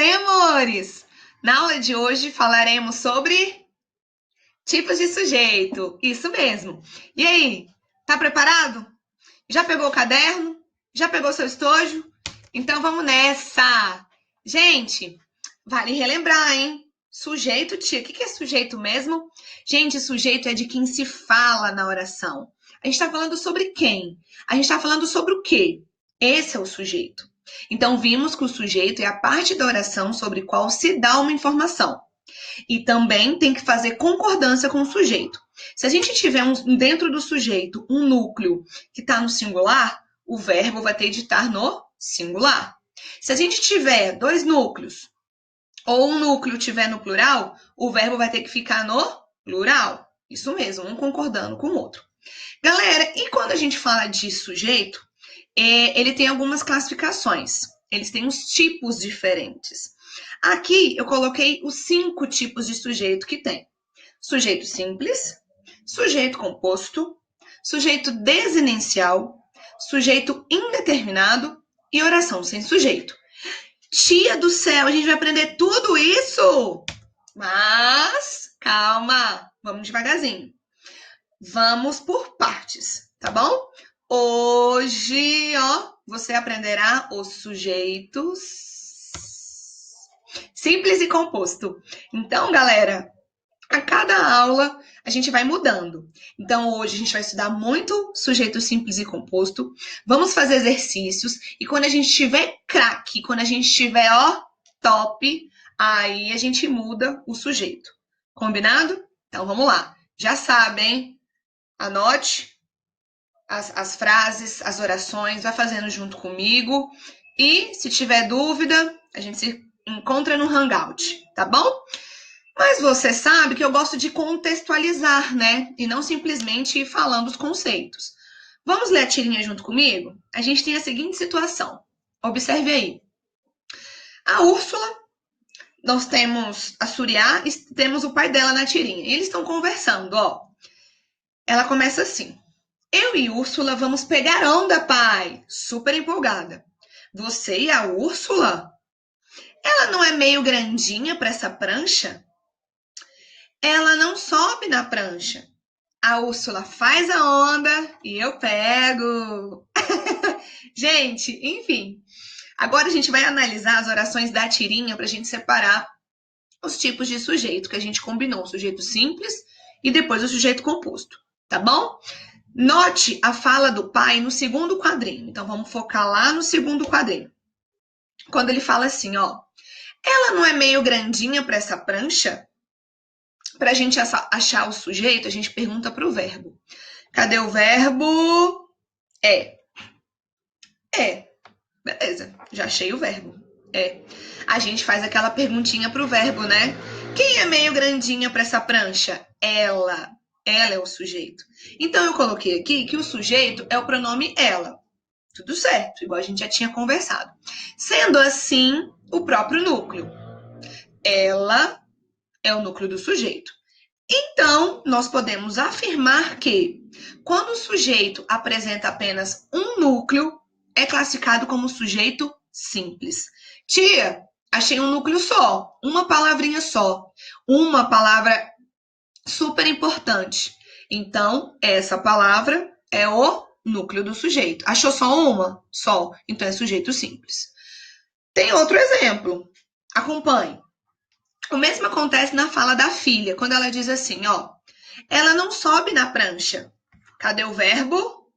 bem, amores? Na aula de hoje falaremos sobre tipos de sujeito. Isso mesmo. E aí, tá preparado? Já pegou o caderno? Já pegou seu estojo? Então vamos nessa! Gente, vale relembrar, hein? Sujeito, tia. O que é sujeito mesmo? Gente, sujeito é de quem se fala na oração. A gente tá falando sobre quem? A gente tá falando sobre o quê? Esse é o sujeito. Então, vimos que o sujeito é a parte da oração sobre qual se dá uma informação. E também tem que fazer concordância com o sujeito. Se a gente tiver dentro do sujeito um núcleo que está no singular, o verbo vai ter de estar no singular. Se a gente tiver dois núcleos, ou um núcleo tiver no plural, o verbo vai ter que ficar no plural. Isso mesmo, um concordando com o outro. Galera, e quando a gente fala de sujeito, ele tem algumas classificações. Eles têm uns tipos diferentes. Aqui eu coloquei os 5 tipos de sujeito que tem. Sujeito simples, sujeito composto, sujeito desinicial, sujeito indeterminado e oração sem sujeito. Tia do céu, a gente vai aprender tudo isso? Mas, calma, vamos devagarzinho. Vamos por partes, tá bom? Hoje, você aprenderá os sujeitos simples e composto. Então, galera, a cada aula a gente vai mudando. Então, hoje a gente vai estudar muito sujeito simples e composto. Vamos fazer exercícios. E quando a gente tiver craque, quando a gente tiver, top, aí a gente muda o sujeito. Combinado? Então, vamos lá. Já sabem, anote as frases, as orações, vai fazendo junto comigo. E se tiver dúvida, a gente se encontra no Hangout, tá bom? Mas você sabe que eu gosto de contextualizar, né? E não simplesmente ir falando os conceitos. Vamos ler a tirinha junto comigo? A gente tem a seguinte situação. Observe aí. A Úrsula, nós temos a Suriá e temos o pai dela na tirinha. E eles estão conversando, Ela começa assim. Eu e Úrsula vamos pegar onda, pai. Super empolgada. Você e a Úrsula? Ela não é meio grandinha para essa prancha? Ela não sobe na prancha. A Úrsula faz a onda e eu pego. Gente, enfim. Agora a gente vai analisar as orações da tirinha para a gente separar os tipos de sujeito que a gente combinou. O sujeito simples e depois o sujeito composto, tá bom? Note a fala do pai no segundo quadrinho. Então, vamos focar lá no segundo quadrinho. Quando ele fala assim, ela não é meio grandinha para essa prancha? Para a gente achar o sujeito, a gente pergunta para o verbo. Cadê o verbo? É. Beleza, já achei o verbo. A gente faz aquela perguntinha para o verbo, né? Quem é meio grandinha para essa prancha? Ela. Ela é o sujeito. Então, eu coloquei aqui que o sujeito é o pronome ela. Tudo certo, igual a gente já tinha conversado. Sendo assim, o próprio núcleo. Ela é o núcleo do sujeito. Então, nós podemos afirmar que, quando o sujeito apresenta apenas um núcleo, é classificado como sujeito simples. Tia, achei um núcleo só, uma palavrinha só, uma palavra super importante. Então, essa palavra é o núcleo do sujeito. Achou só uma? Só. Então, é sujeito simples. Tem outro exemplo. Acompanhe. O mesmo acontece na fala da filha, quando ela diz assim, ela não sobe na prancha. Cadê o verbo?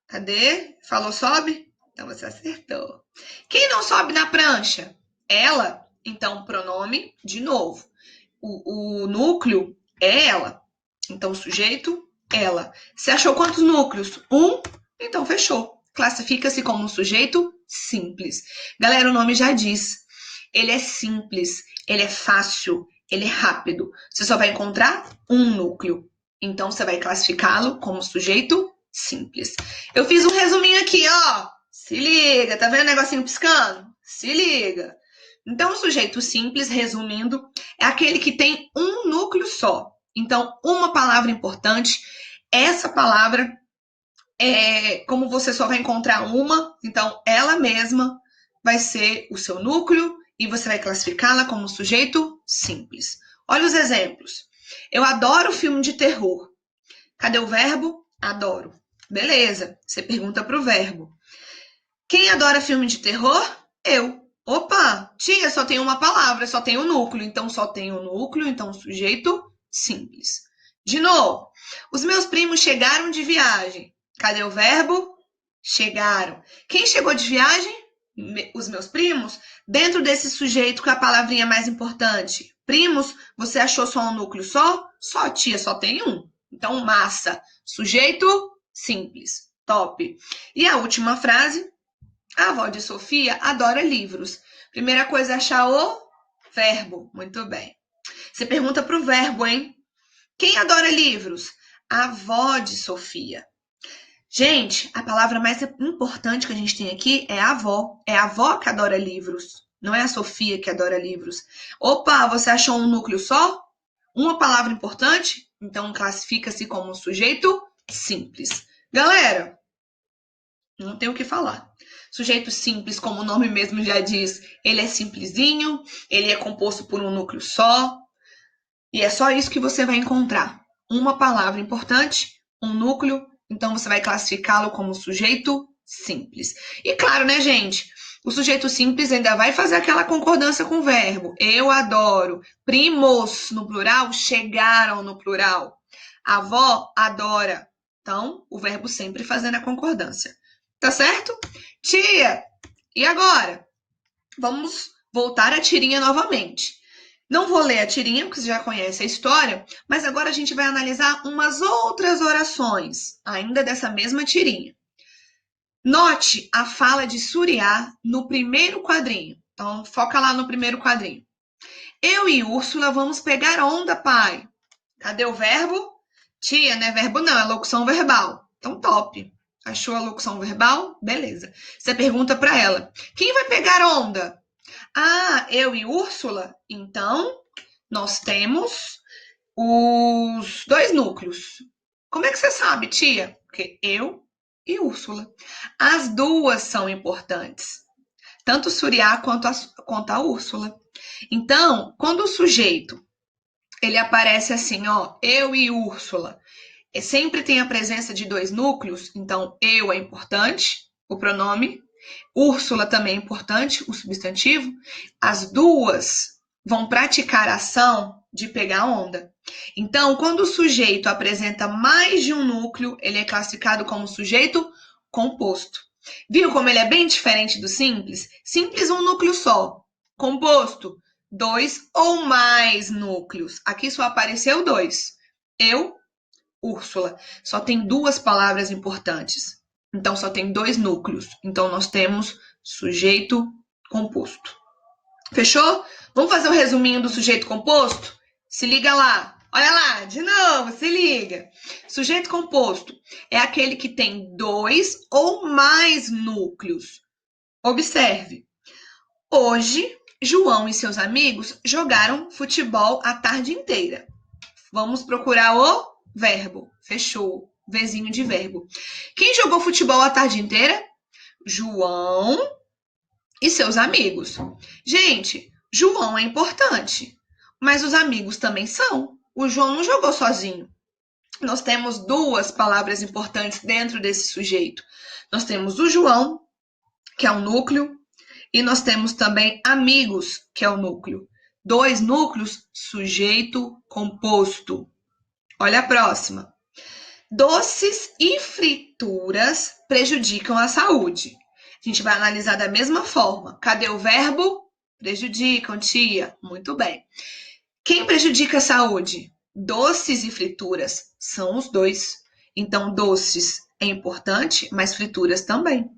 Cadê? Falou sobe? Então, você acertou. Quem não sobe na prancha? Ela. Então, pronome, de novo. O núcleo é ela. Então, o sujeito, ela. Você achou quantos núcleos? Um? Então, fechou. Classifica-se como um sujeito simples. Galera, o nome já diz. Ele é simples, ele é fácil, ele é rápido. Você só vai encontrar um núcleo. Então, você vai classificá-lo como sujeito simples. Eu fiz um resuminho aqui, Se liga, tá vendo o negocinho piscando? Se liga. Então, o sujeito simples, resumindo, é aquele que tem um núcleo só. Então, uma palavra importante, essa palavra, como você só vai encontrar uma, então ela mesma vai ser o seu núcleo e você vai classificá-la como sujeito simples. Olha os exemplos. Eu adoro filme de terror. Cadê o verbo? Adoro. Beleza, você pergunta para o verbo. Quem adora filme de terror? Eu. Opa, tia, só tem uma palavra, só tem o núcleo. Então, só tem o núcleo, então sujeito simples. De novo, os meus primos chegaram de viagem. Cadê o verbo? Chegaram. Quem chegou de viagem? Os meus primos. Dentro desse sujeito, com a palavrinha mais importante. Primos, você achou só um núcleo só? Só, tia, só tem um. Então, massa. Sujeito simples. Top. E a última frase. A avó de Sofia adora livros. Primeira coisa é achar o verbo. Muito bem. Você pergunta para o verbo, hein? Quem adora livros? A avó de Sofia. Gente, a palavra mais importante que a gente tem aqui é avó. É a avó que adora livros. Não é a Sofia que adora livros. Opa, você achou um núcleo só? Uma palavra importante? Então classifica-se como sujeito simples. Galera, não tem o que falar. Sujeito simples, como o nome mesmo já diz, ele é simplesinho, ele é composto por um núcleo só. E é só isso que você vai encontrar. Uma palavra importante, um núcleo, então você vai classificá-lo como sujeito simples. E claro, né, gente? O sujeito simples ainda vai fazer aquela concordância com o verbo. Eu adoro. Primos, no plural, chegaram no plural. A avó adora. Então, o verbo sempre fazendo a concordância. Tá certo? Tia, e agora? Vamos voltar à tirinha novamente. Não vou ler a tirinha, porque você já conhece a história, mas agora a gente vai analisar umas outras orações, ainda dessa mesma tirinha. Note a fala de Suriá no primeiro quadrinho. Então, foca lá no primeiro quadrinho. Eu e Úrsula vamos pegar onda, pai. Cadê o verbo? Tia, não é verbo não, é locução verbal. Então, top. Achou a locução verbal? Beleza. Você pergunta para ela, quem vai pegar onda? Ah, eu e Úrsula? Então, nós temos os dois núcleos. Como é que você sabe, tia? Porque eu e Úrsula. As duas são importantes. Tanto Suriá quanto a Úrsula. Então, quando o sujeito ele aparece assim, ó, eu e Úrsula, sempre tem a presença de dois núcleos, então eu é importante, o pronome, Úrsula também é importante, o substantivo, as duas vão praticar a ação de pegar onda. Então, quando o sujeito apresenta mais de um núcleo, ele é classificado como sujeito composto. Viu como ele é bem diferente do simples? Simples, um núcleo só. Composto, dois ou mais núcleos. Aqui só apareceu dois. Eu, Úrsula. Só tem duas palavras importantes. Então, só tem dois núcleos. Então, nós temos sujeito composto. Fechou? Vamos fazer um resuminho do sujeito composto? Se liga lá. Olha lá, de novo, se liga. Sujeito composto é aquele que tem dois ou mais núcleos. Observe. Hoje, João e seus amigos jogaram futebol a tarde inteira. Vamos procurar o verbo. Fechou. Vzinho de verbo. Quem jogou futebol a tarde inteira? João e seus amigos. Gente, João é importante, mas os amigos também são. O João não jogou sozinho. Nós temos duas palavras importantes dentro desse sujeito. Nós temos o João, que é o núcleo, e nós temos também amigos, que é o núcleo. Dois núcleos, sujeito composto. Olha a próxima. Doces e frituras prejudicam a saúde. A gente vai analisar da mesma forma. Cadê o verbo? Prejudicam, tia. Muito bem. Quem prejudica a saúde? Doces e frituras são os dois. Então, doces é importante, mas frituras também.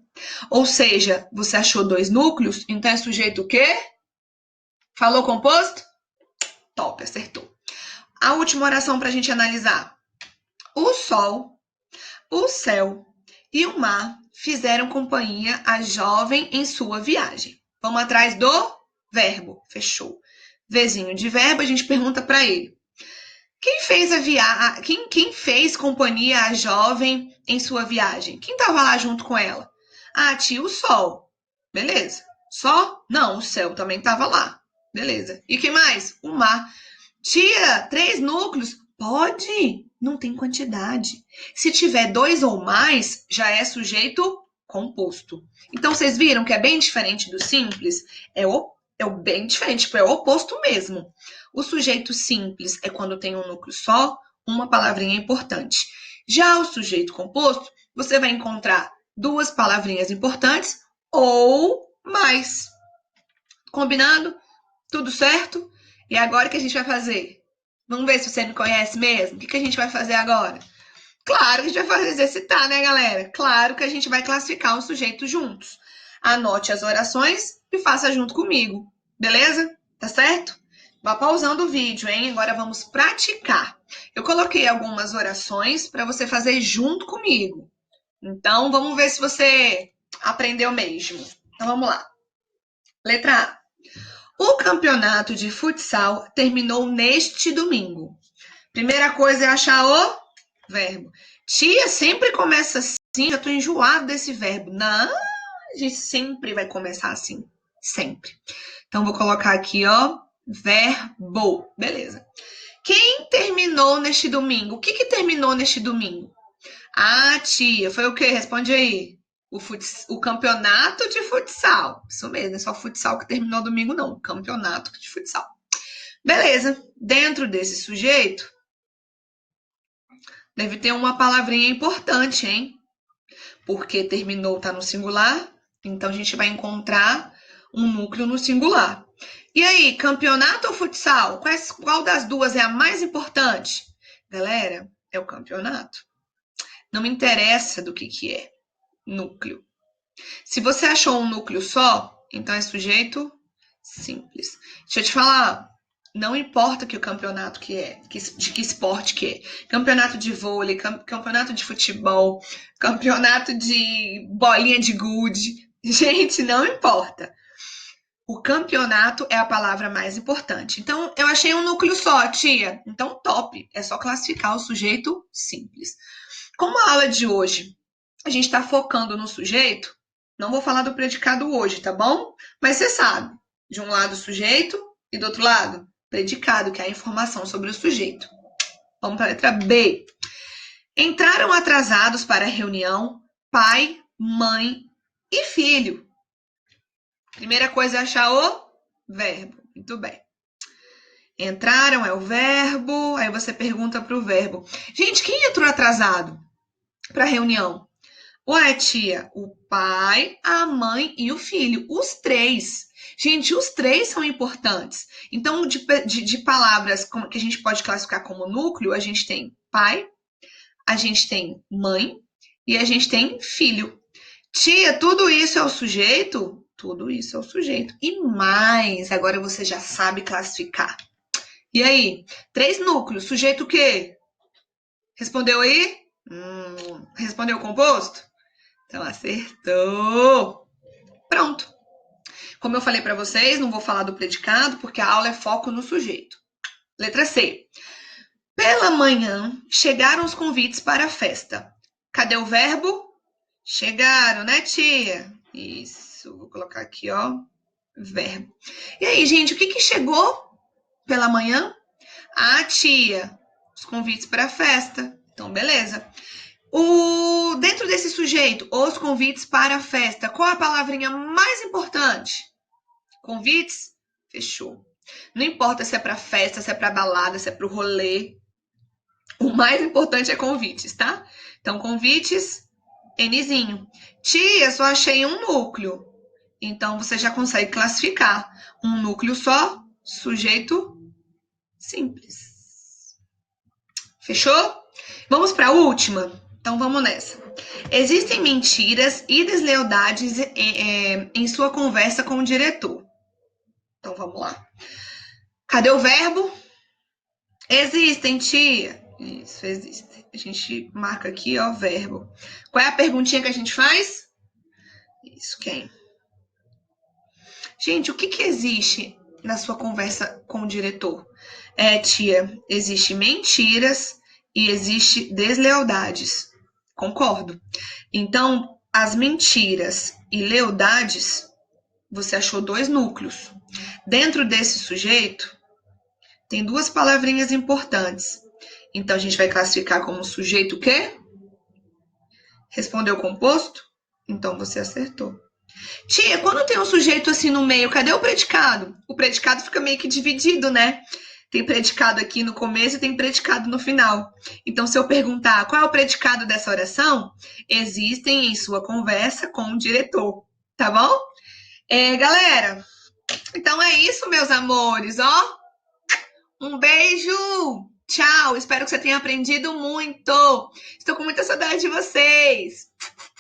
Ou seja, você achou dois núcleos, então é sujeito o quê? Falou composto? Top, acertou. A última oração para a gente analisar. O sol, o céu e o mar fizeram companhia à jovem em sua viagem. Vamos atrás do verbo. Fechou. Vzinho de verbo, a gente pergunta para ele. Quem fez Quem fez companhia à jovem em sua viagem? Quem estava lá junto com ela? Ah, tia, o sol. Beleza. Só? Não, o céu também estava lá. Beleza. E que mais? O mar. Tia, 3 núcleos? Pode. Não tem quantidade. Se tiver 2 ou mais, já é sujeito composto. Então, vocês viram que é bem diferente do simples? É o bem diferente, tipo, é o oposto mesmo. O sujeito simples é quando tem um núcleo só, uma palavrinha importante. Já o sujeito composto, você vai encontrar 2 palavrinhas importantes ou mais. Combinado? Tudo certo? E agora o que a gente vai fazer? Vamos ver se você me conhece mesmo? O que a gente vai fazer agora? Claro que a gente vai fazer exercitar, né, galera? Claro que a gente vai classificar os sujeitos juntos. Anote as orações e faça junto comigo. Beleza? Tá certo? Vá pausando o vídeo, hein? Agora vamos praticar. Eu coloquei algumas orações para você fazer junto comigo. Então, vamos ver se você aprendeu mesmo. Então, vamos lá. Letra A. O campeonato de futsal terminou neste domingo. Primeira coisa é achar o verbo. Tia, sempre começa assim, já tô enjoado desse verbo. Não, a gente sempre vai começar assim. Sempre. Então, vou colocar aqui, ó, verbo. Beleza. Quem terminou neste domingo? O que terminou neste domingo? Ah, tia, foi o quê? Responde aí. O campeonato de futsal. Isso mesmo, é só futsal que terminou domingo, não. Campeonato de futsal. Beleza. Dentro desse sujeito, deve ter uma palavrinha importante, hein? Porque terminou tá no singular, então a gente vai encontrar um núcleo no singular. E aí, campeonato ou futsal? Qual das duas é a mais importante? Galera, é o campeonato. Não me interessa do que é núcleo. Se você achou um núcleo só, então é sujeito simples. Deixa eu te falar, não importa que o campeonato que é, de que esporte que é. Campeonato de vôlei, campeonato de futebol, campeonato de bolinha de gude. Gente, não importa. O campeonato é a palavra mais importante. Então, eu achei um núcleo só, tia. Então, top. É só classificar o sujeito simples. Como a aula de hoje a gente está focando no sujeito, não vou falar do predicado hoje, tá bom? Mas você sabe, de um lado o sujeito e do outro lado predicado, que é a informação sobre o sujeito. Vamos para a letra B. Entraram atrasados para a reunião pai, mãe e filho. Primeira coisa é achar o verbo. Muito bem. Entraram é o verbo, aí você pergunta para o verbo. Gente, quem entrou atrasado para a reunião? Ué, tia, o pai, a mãe e o filho. Os 3. Gente, os 3 são importantes. Então, de palavras que a gente pode classificar como núcleo, a gente tem pai, a gente tem mãe e a gente tem filho. Tia, tudo isso é o sujeito? Tudo isso é o sujeito. E mais, agora você já sabe classificar. E aí? 3 núcleos. Sujeito o quê? Respondeu aí? Respondeu o composto? Então, acertou. Pronto. Como eu falei para vocês, não vou falar do predicado, porque a aula é foco no sujeito. Letra C. Pela manhã, chegaram os convites para a festa. Cadê o verbo? Chegaram, né, tia? Isso, vou colocar aqui, ó, verbo. E aí, gente, o que chegou pela manhã? Ah, tia, os convites para a festa. Então, beleza. Dentro desse sujeito, os convites para a festa, qual a palavrinha mais importante? Convites? Fechou. Não importa se é para festa, se é para balada, se é para o rolê. O mais importante é convites, tá? Então, convites, Nzinho. Tia, só achei um núcleo. Então, você já consegue classificar. Um núcleo só, sujeito simples. Fechou? Vamos para a última? Então, vamos nessa. Existem mentiras e deslealdades em sua conversa com o diretor. Então, vamos lá. Cadê o verbo? Existem, tia. Isso, existem. A gente marca aqui, ó, verbo. Qual é a perguntinha que a gente faz? Isso, quem? Gente, o que existe na sua conversa com o diretor? Tia, existe mentiras e existe deslealdades. Concordo. Então, as mentiras e lealdades Você achou 2 núcleos. Dentro desse sujeito, tem 2 palavrinhas importantes. Então, a gente vai classificar como sujeito o quê? Respondeu composto? Então, você acertou. Tia, quando tem um sujeito assim no meio, cadê o predicado? O predicado fica meio que dividido, né? Tem predicado aqui no começo e tem predicado no final. Então, se eu perguntar qual é o predicado dessa oração, existem em sua conversa com o diretor, tá bom? Galera, então é isso, meus amores, ó. Um beijo! Tchau! Espero que você tenha aprendido muito! Estou com muita saudade de vocês!